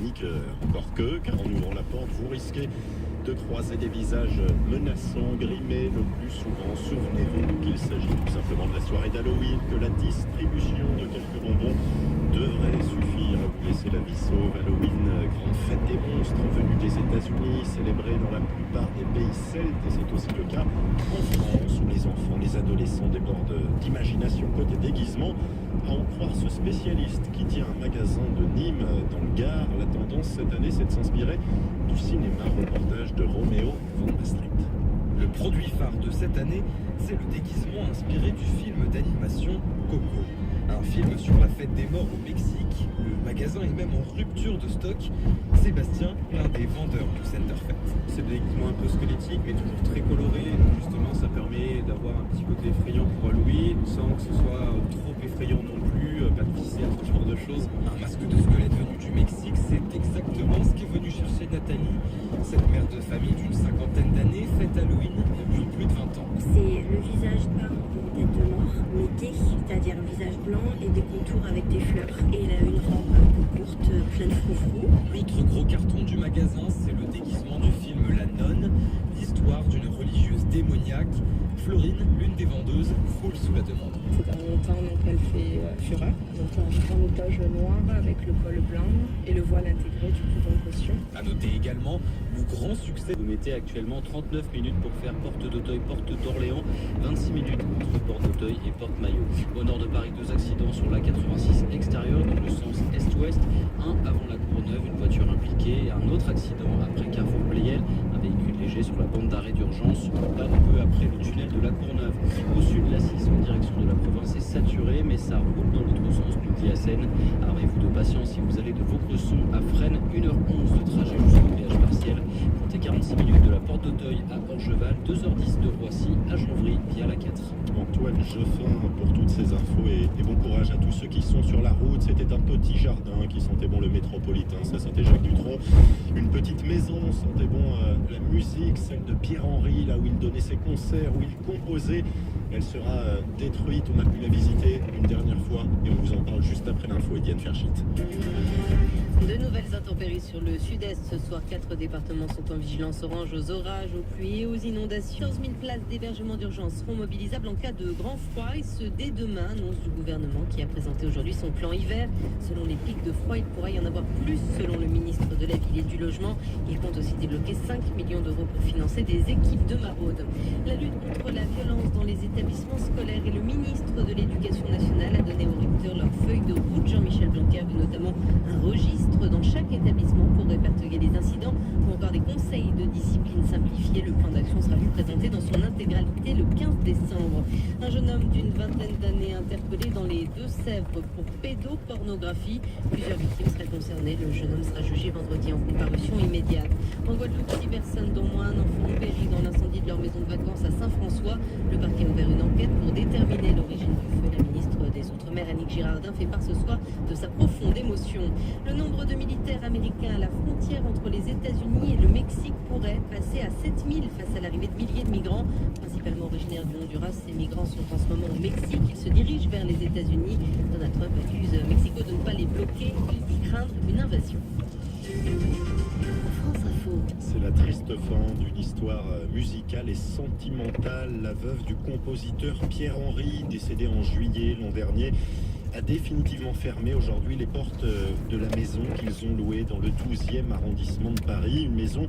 panique, encore car en ouvrant la porte, vous risquez de croiser des visages menaçants, grimés, le plus souvent. Souvenez-vous qu'il s'agit tout simplement de la soirée d'Halloween, que la distribution de quelques bonbons devrait suffire à vous laisser la vie sauve. Halloween, grande fête des monstres venue des États-Unis, célébrée dans la plupart des pays celtes, et c'est aussi le cas en France, où les enfants, les adolescents débordent d'imagination côté déguisement. À en croire ce spécialiste qui tient un magasin de Nîmes dans le Gard, la tendance cette année, c'est de s'inspirer du cinéma reportage de Roméo van Maastricht. Le produit phare de cette année, c'est le déguisement inspiré du film d'animation Coco. Un film sur la fête des morts au Mexique. Le magasin est même en rupture de stock. Sébastien, l'un des vendeurs du Center Fête. C'est des déguisements un peu squelettiques, mais toujours très colorés. Justement, ça permet d'avoir un petit côté effrayant pour Halloween, sans que ce soit trop effrayant non plus, pas de ficelle, ce genre de choses. Un masque de squelette venu du Mexique, c'est exactement ce qu'est venu chercher Nathalie. Cette mère de famille d'une cinquantaine d'années fête Halloween depuis plus de 20 ans. C'est le visage peint d'une tête de mort, mété, c'est-à-dire un visage blanc et des contours avec des fleurs. Et elle a une robe un peu courte, pleine de froufrous. L'autre gros carton du magasin, c'est le déguisement du film La Nonne, l'histoire d'une religieuse démoniaque. Florine, l'une des vendeuses, foule sous la demande. Ces derniers temps, donc, elle fait fureur. Donc un grand otage noir avec le col blanc et le voile intégré du coup en caution. À noter également le grand succès. Vous mettez actuellement 39 minutes pour faire Porte d'Auteuil, Porte d'Orléans, 26 minutes entre Porte d'Auteuil et Porte Maillot. Au nord de Paris, 2 accidents sur la 86 extérieure dans le sens est-ouest. Un avant la Courneuve, une voiture impliquée, et un autre accident après Carrefour Pleyel, un véhicule léger sur la bande d'arrêt d'urgence, pas un peu après le tunnel de la Courneuve. Au sud, la 6 en direction de la province est saturée, mais ça roule dans l'autre sens, midi à Seine. Armez-vous de patience si vous allez de Vaucresson à Fresnes, 1h11 de trajet jusqu'au péage partiel. Comptez 46 minutes de la Porte d'Auteuil à Orgeval, 2h10 de Roissy à Janvry via la 4. Antoine Geoffin pour toutes ces infos et bon courage à tous ceux qui sont sur la route. C'était un petit jardin qui sentait bon le métropolitain, ça sentait Jacques Dutronc. Une petite maison sentait bon la musique, celle de Pierre-Henry, là où il donnait ses concerts, où il composait. Elle sera détruite, on a pu la visiter une dernière fois et on vous en parle juste après l'info. Diane Ferchit. De nouvelles intempéries sur le sud-est. Ce soir, 4 départements sont en vigilance orange aux orages, aux pluies et aux inondations. 14 000 places d'hébergement d'urgence seront mobilisables en cas de grand froid. Et ce, dès demain, annonce du gouvernement qui a présenté aujourd'hui son plan hiver. Selon les pics de froid, il pourrait y en avoir plus, selon le ministre de la Ville et du Logement. Il compte aussi débloquer 5 millions d'euros pour financer des équipes de maraude. La lutte contre la violence dans les établissements scolaires et le ministre de l'Éducation nationale a donné aux recteurs leur feuille de route. Jean-Michel Blanquer a vu notamment un registre dans chaque établissement pour répertorier les incidents ou encore des conseils de discipline simplifiés. Le plan d'action sera lui présenté dans son intégralité le 15 décembre. Un jeune homme d'une vingtaine d'années interpellé dans les Deux-Sèvres pour pédopornographie. Plusieurs victimes seraient concernées. Le jeune homme sera jugé vendredi en comparution immédiate. En Guadeloupe, 6 personnes, dont moins un enfant, ont péri dans l'incendie de leur maison de vacances à Saint-François. Le parquet a ouvert une enquête pour déterminer l'origine du feu. La ministre des Outre-mer, Annick Girardin, fait part ce soir de sa profonde émotion. Le nombre de militaires américains à la frontière entre les États-Unis et le Mexique pourrait passer à 7000 face à l'arrivée de milliers de migrants, principalement originaires du Honduras. Ces migrants sont en ce moment au Mexique. Ils se dirigent vers les États-Unis. Donald Trump accuse Mexico de ne pas les bloquer. Il dit craindre une invasion. France Info. C'est la triste fin d'une histoire musicale et sentimentale. La veuve du compositeur Pierre-Henry, décédé en juillet l'an dernier, a définitivement fermé aujourd'hui les portes de la maison qu'ils ont louée dans le 12e arrondissement de Paris. Une maison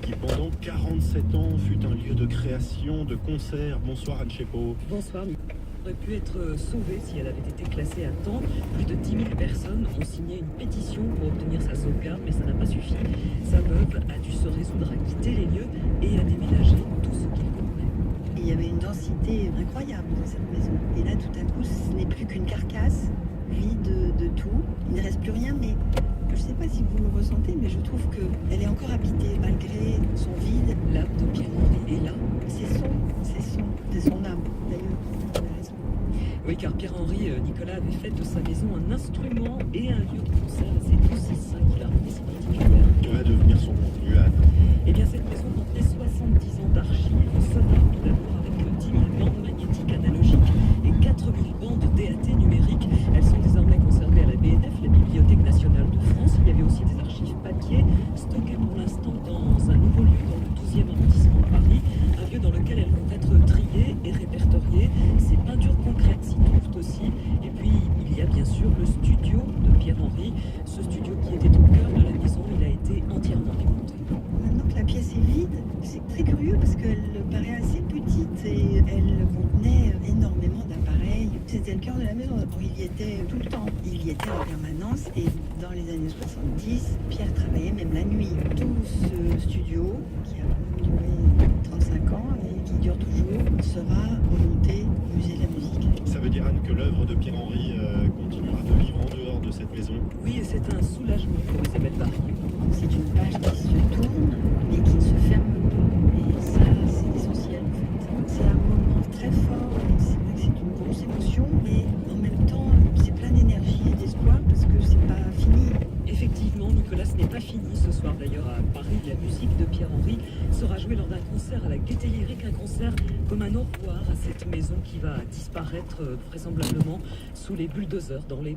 qui pendant 47 ans fut un lieu de création, de concerts. Bonsoir Anne Chepeau. Bonsoir. Aurait pu être sauvée si elle avait été classée à temps. Plus de 10 000 personnes ont signé une pétition pour obtenir sa sauvegarde, mais ça n'a pas suffi. Sa veuve a dû se résoudre à quitter les lieux et à déménager tout ce qu'il contenait. Il y avait une densité incroyable dans cette maison. Et là, tout à coup, ce n'est plus qu'une carcasse vide de tout. Il ne reste plus rien, mais je ne sais pas si vous le ressentez, mais je trouve qu'elle est encore habitée malgré son vide. L'âme de Pierre-Henry est là. C'est son âme, d'ailleurs. Oui, car Pierre-Henry Nicolas avait fait de sa maison un instrument et un lieu de concert. C'est aussi ça qui l'a rendu si particulière. Que va devenir son contenu, Anne? Eh bien, cette maison contenait 70 ans d'archives sonores, tout d'abord avec 10 000 bandes magnétiques analogiques et 4 000 bandes DAT numériques. Elles sont désormais conservées à la BNF, la Bibliothèque nationale de France. Il y avait aussi des archives archives papier stockées pour l'instant dans un nouveau lieu dans le 12e arrondissement de Paris, un lieu dans lequel elles vont être triées et répertoriées. Ces peintures concrètes s'y trouvent aussi. Et puis, il y a bien sûr le studio de Pierre-Henry. Ce studio qui était au cœur de la maison, il a été entièrement démonté. Maintenant que la pièce est vide, c'est très curieux parce qu'elle paraît assez petite et elle contenait énormément d'appareils. C'était le cœur de la maison. Il y était tout le temps. Il y était en permanence et dans les années 70, Pierre travaillait même la nuit. Tout ce studio, qui a duré 35 ans et qui dure toujours, sera remonté au musée de la musique. Ça veut dire, Anne, que l'œuvre de Pierre-Henry continuera de vivre en dehors de cette maison. Oui, et c'est un soulagement pour Isabelle Barrier. C'est une page qui se tourne mais qui ne se ferme pas. Et ça, c'est essentiel en fait. C'est un moment très fort. Et c'est vrai que c'est une grosse émotion, mais en même temps, c'est plein d'énergie et d'espoir parce que c'est pas fini. Effectivement, Nicolas, ce n'est pas fini ce soir d'ailleurs à Paris. La musique de Pierre-Henry sera jouée lors d'un concert à la Gaîté Lyrique, un concert comme un au revoir à cette maison qui va disparaître vraisemblablement sous les bulldozers dans les...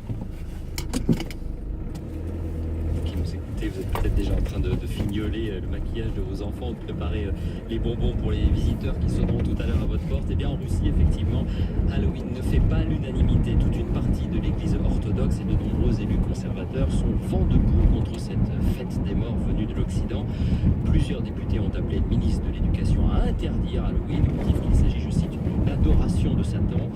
Qui nous écoutez, vous êtes peut-être déjà en train de fignoler le maquillage de vos enfants ou de préparer les bonbons pour les visiteurs qui sonneront tout à l'heure à votre porte. Eh bien, en Russie, effectivement, Halloween ne fait pas l'unanimité. Toute une partie de l'église orthodoxe et de nombreux élus conservateurs sont vent debout contre cette fête des morts venue de l'Occident. Plusieurs députés ont appelé le ministre de l'Éducation à interdire Halloween, au motif qu'il s'agit, je cite, d'une adoration de Satan.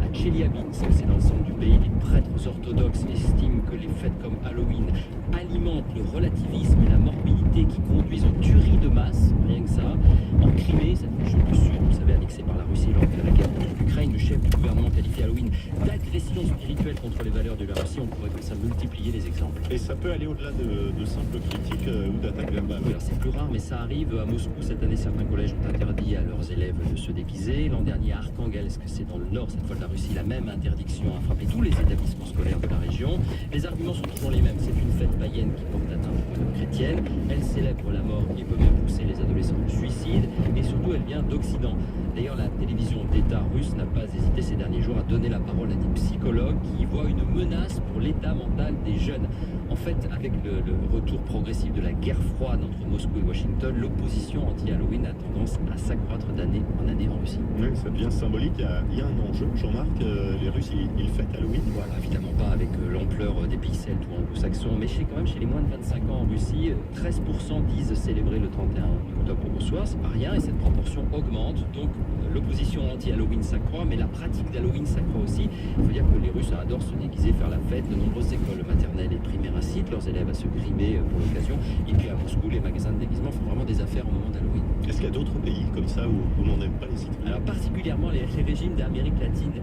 À Tcheliabinsk, c'est dans le centre du pays, les prêtres orthodoxes estiment que les fêtes comme Halloween alimentent le relativisme et la morbidité qui conduisent aux tueries de masse, rien que ça. En Crimée, cette région du sud, vous savez, annexée par la Russie lors de la guerre contre l'Ukraine, le chef du gouvernement qualifie Halloween d'agression spirituelle contre les valeurs de la Russie. On pourrait comme ça multiplier les exemples. Et ça peut aller au-delà de simples critiques ou d'attaques verbales. Alors c'est plus rare, mais ça arrive. À Moscou, cette année, certains collèges ont interdit à leurs élèves de se déguiser. L'an dernier, à Arkhangelsk, c'est dans le nord, cette fois de la Russie, la même interdiction a frappé tous les établissements scolaires de la région. Les arguments sont toujours les mêmes. C'est une fête païenne qui porte atteinte aux valeurs chrétiennes. Elle célèbre la mort et peut même pousser les adolescents au suicide. Et surtout, elle vient d'Occident. D'ailleurs, la télévision d'État russe n'a pas hésité ces derniers jours à donner la parole à des psychologues qui y voient une menace pour l'état mental des jeunes. En fait, avec le retour progressif de la guerre froide entre Moscou et Washington, l'opposition anti-Halloween a tendance à s'accroître d'année en année en Russie. Oui, ça devient symbolique. Il y a un enjeu, Jean-Marc. Les Russes, ils fêtent Halloween. Voilà, évidemment pas avec l'ampleur des pays celtes ou anglo-saxons, mais quand même chez les moins de 25 ans en Russie, 13% disent célébrer le 31 octobre au soir. C'est pas rien et cette proportion augmente. Donc l'opposition anti-Halloween s'accroît, mais la pratique d'Halloween s'accroît aussi. Il faut dire que les Russes adorent se déguiser, faire la fête. De nombreuses écoles maternelles et primaires incitent leurs élèves à se grimer pour l'occasion. Et puis à Moscou, les magasins de déguisement font vraiment des affaires au moment d'Halloween. Est-ce qu'il y a d'autres pays comme ça où on n'aime pas les citoyens? Alors particulièrement les régimes d'Amérique latine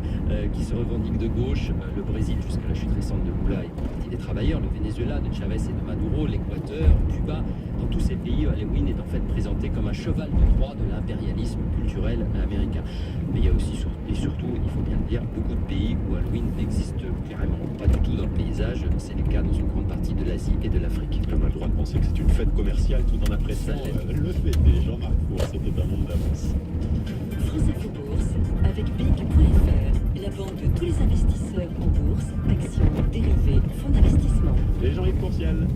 qui se revendiquent de gauche, le Brésil jusqu'à la chute récente de Lula et du Parti des travailleurs, le Venezuela de Chavez et de Maduro, l'Équateur, Cuba. Dans tous ces pays, Halloween est en fait présenté comme un cheval de Troie de l'impérialisme culturel américain. Mais il y a aussi et surtout, il faut bien le dire, beaucoup de pays où Halloween n'existe carrément pas du tout dans le paysage. C'est le cas dans une grande partie de l'Asie et de l'Afrique. On a le droit de penser que c'est une fête commerciale tout en appréciant le fêter. Jean-Marc Four, c'était un monde d'avance. France Info Bourse avec BIC.fr, la banque de tous les investisseurs en bourse, actions, dérivés, fonds d'investissement. Les Jean-Yves Courcial.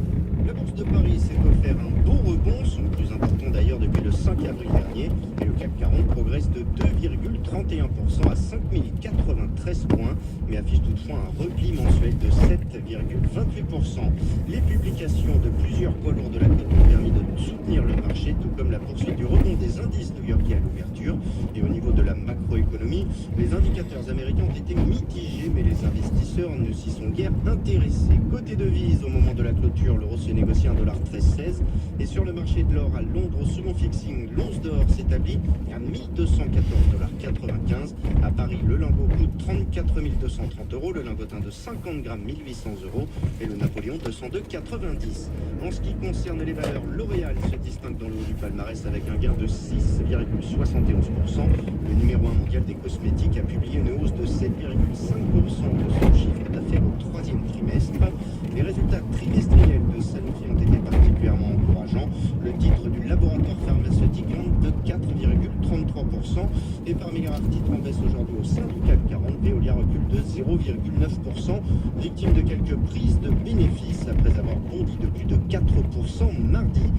La Bourse de Paris s'est offert un bon rebond, son plus important d'ailleurs depuis le 5 avril dernier, et le CAC 40 progresse de 2,31% à 5093 points, mais affiche toutefois un repli mensuel de 7,28%. Les publications de plusieurs poids lourds de la cote ont permis de soutenir le marché, tout comme la poursuite du rebond des indices new-yorkais à l'ouverture. Et au niveau de la macroéconomie, les indicateurs américains ont été mitigés, mais les investisseurs ne s'y sont guère intéressés. Côté devise, au moment de la clôture, l'euro se négocie à 1,1316 et sur le marché de l'or à Londres au second fixing, l'once d'or s'établit à 1214,95 $. À Paris, le lingot coûte 34 230 €, le lingotin de 50 grammes 1800 € et le Napoléon 202,90 $. En ce qui concerne les valeurs, L'Oréal se distingue dans le haut du palmarès avec un gain de 6,71%. Le numéro 1 mondial des cosmétiques a publié une hausse de 7,5% de son chiffre d'affaires au troisième trimestre. Les résultats trimestriels de Sanofi ont été particulièrement encourageants. Le titre du laboratoire pharmaceutique monte de 4,33%. Et parmi les rares titres en baisse aujourd'hui au sein du CAC 40, Veolia recule de 0,9%, victime de quelques prises de bénéfices après avoir bondi de plus de 4% mardi.